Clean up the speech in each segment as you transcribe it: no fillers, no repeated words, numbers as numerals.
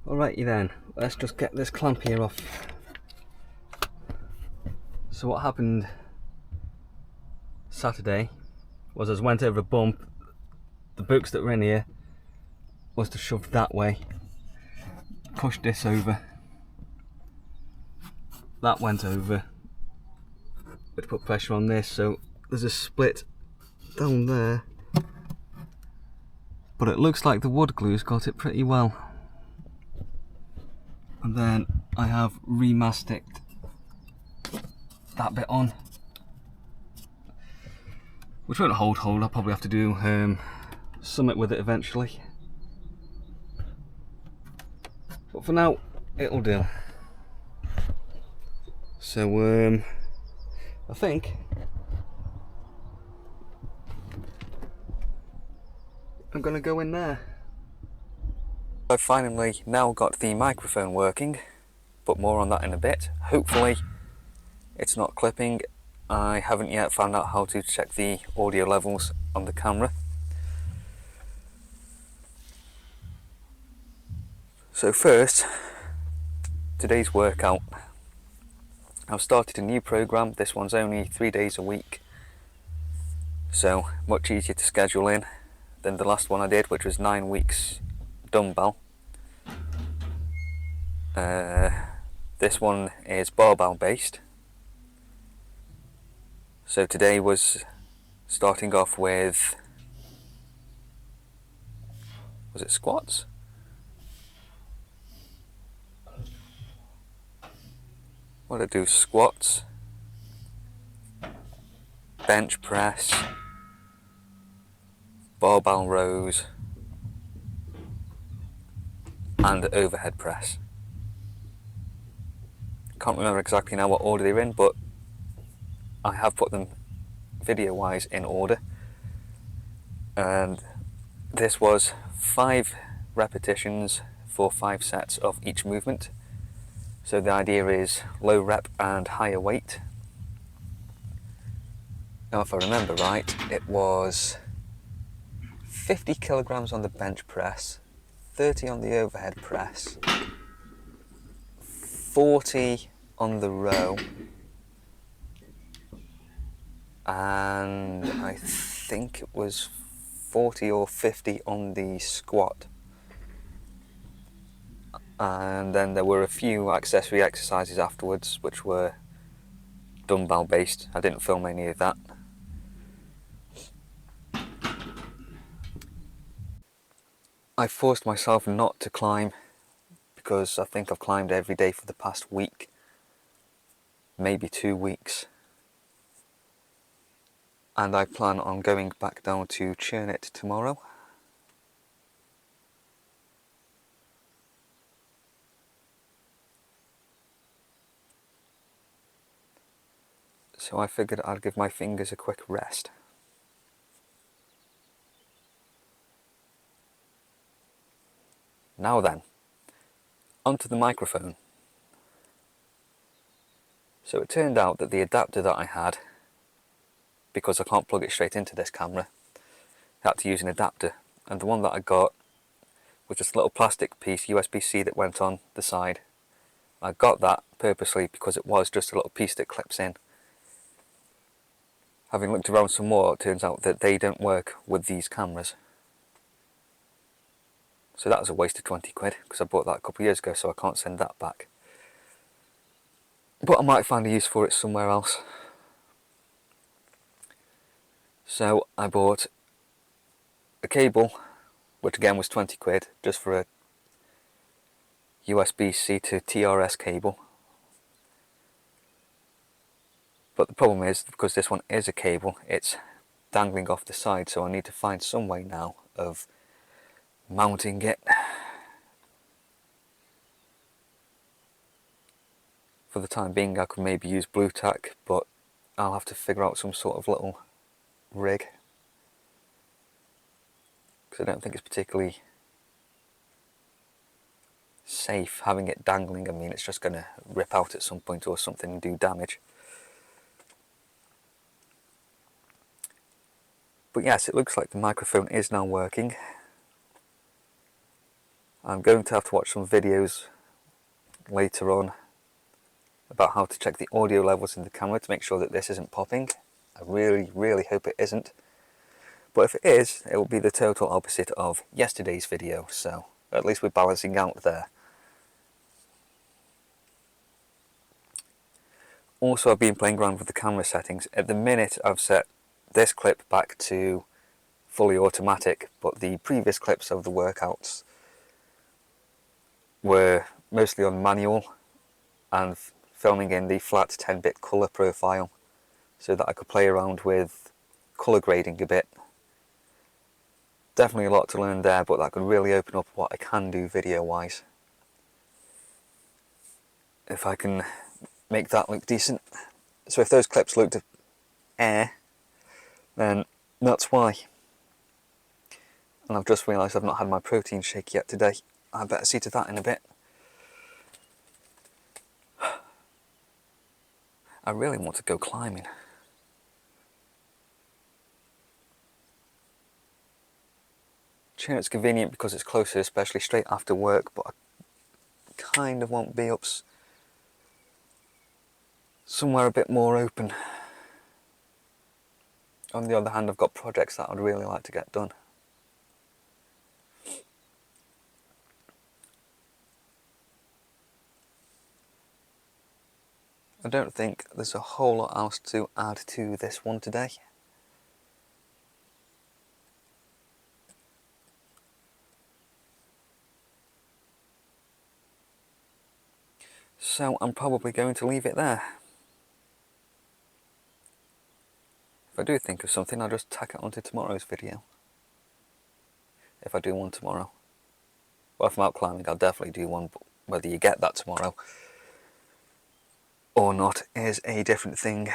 Alrighty then, let's just get this clamp here off. So what happened Saturday was as I went over a bump, the books that were in here was to shove that way, push this over, that went over, but to put pressure on this, so there's a split down there, but it looks like the wood glue's got it pretty well. And then I have remasticed that bit on, which won't hold, I'll probably have to do something with it eventually. But for now, it'll do. So I think I'm gonna go in there. I've finally now got the microphone working, but more on that in a bit. Hopefully it's not clipping. I haven't yet found out how to check the audio levels on the camera. So first, today's workout. I've started a new program. This one's only 3 days a week, so much easier to schedule in than the last one I did, which was 9 weeks dumbbell. This one is barbell based. So today was starting off with, was it squats? What did I do? Squats, bench press, barbell rows, and overhead press. Can't remember exactly now what order they're in, but I have put them video wise in order. And this was 5 repetitions for 5 sets of each movement. So the idea is low rep and higher weight. Now if I remember right, it was 50 kilograms on the bench press, 30 on the overhead press, 40 on the row, and I think it was 40 or 50 on the squat. And then there were a few accessory exercises afterwards which were dumbbell based. I didn't film any of that. I forced myself not to climb because I think I've climbed every day for the past week, maybe 2 weeks. And I plan on going back down to Churnit tomorrow. So I figured I'd give my fingers a quick rest. Now then, onto the microphone. So it turned out that the adapter that I had, because I can't plug it straight into this camera, I had to use an adapter, and the one that I got was just a little plastic piece, USB-C, that went on the side. I got that purposely because it was just a little piece that clips in. Having looked around some more, it turns out that they don't work with these cameras. So that was a waste of 20 quid, because I bought that a couple of years ago, so I can't send that back. But I might find a use for it somewhere else. So I bought a cable, which again was 20 quid, just for a USB-C to TRS cable. But the problem is, because this one is a cable, it's dangling off the side, so I need to find some way now of mounting it. For the time being I could maybe use Blu Tack, but I'll have to figure out some sort of little rig, because I don't think it's particularly safe having it dangling. I mean, it's just going to rip out at some point or something and do damage. But yes, it looks like the microphone is now working. I'm going to have to watch some videos later on about how to check the audio levels in the camera to make sure that this isn't popping. I really hope it isn't. But if it is, it will be the total opposite of yesterday's video, so at least we're balancing out there. Also, I've been playing around with the camera settings. At the minute, I've set this clip back to fully automatic, but the previous clips of the workouts were mostly on manual and filming in the flat 10-bit colour profile so that I could play around with colour grading a bit. Definitely a lot to learn there, but that could really open up what I can do video wise if I can make that look decent. So if those clips looked air, then that's why. And I've just realised I've not had my protein shake yet today. I better see to that in a bit. I really want to go climbing. Sure, it's convenient because it's closer, especially straight after work, but I kind of want be up somewhere a bit more open. On the other hand, I've got projects that I'd really like to get done. I don't think there's a whole lot else to add to this one today. So I'm probably going to leave it there. If I do think of something, I'll just tack it onto tomorrow's video. If I do one tomorrow. Well, if I'm out climbing, I'll definitely do one, but whether you get that tomorrow or not is a different thing.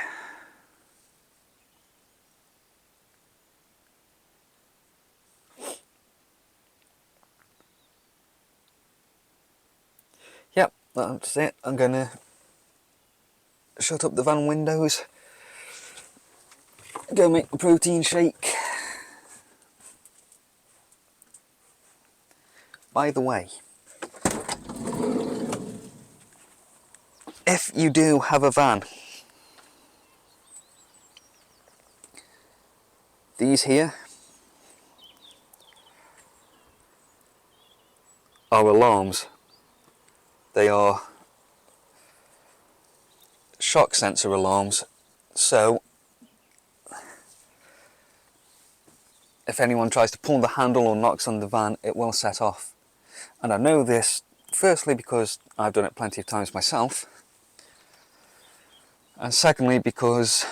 Yep, that's it. I'm gonna shut up the van windows, go make a protein shake. By the way, if you do have a van, these here are alarms. They are shock sensor alarms, so if anyone tries to pull the handle or knocks on the van, it will set off. And I know this firstly because I've done it plenty of times myself, and secondly because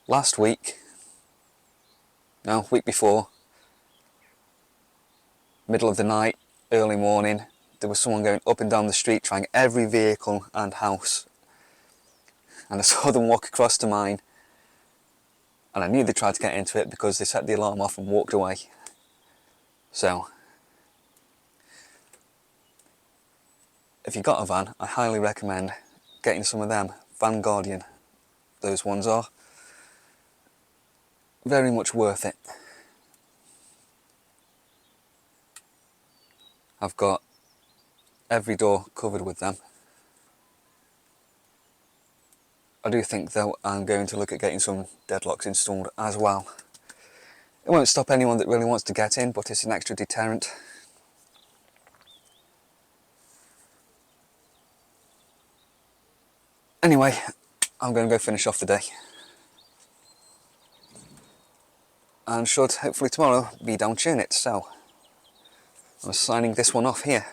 last week, no, week before, middle of the night, early morning, there was someone going up and down the street trying every vehicle and house, and I saw them walk across to mine, and I knew they tried to get into it because they set the alarm off and walked away. So if you've got a van, I highly recommend getting some of them. Van Guardian, those ones are very much worth it. I've got every door covered with them. I do think though I'm going to look at getting some deadlocks installed as well. It won't stop anyone that really wants to get in, but it's an extra deterrent. Anyway, I'm going to go finish off the day. And should hopefully tomorrow be down Turnit, so I'm signing this one off here.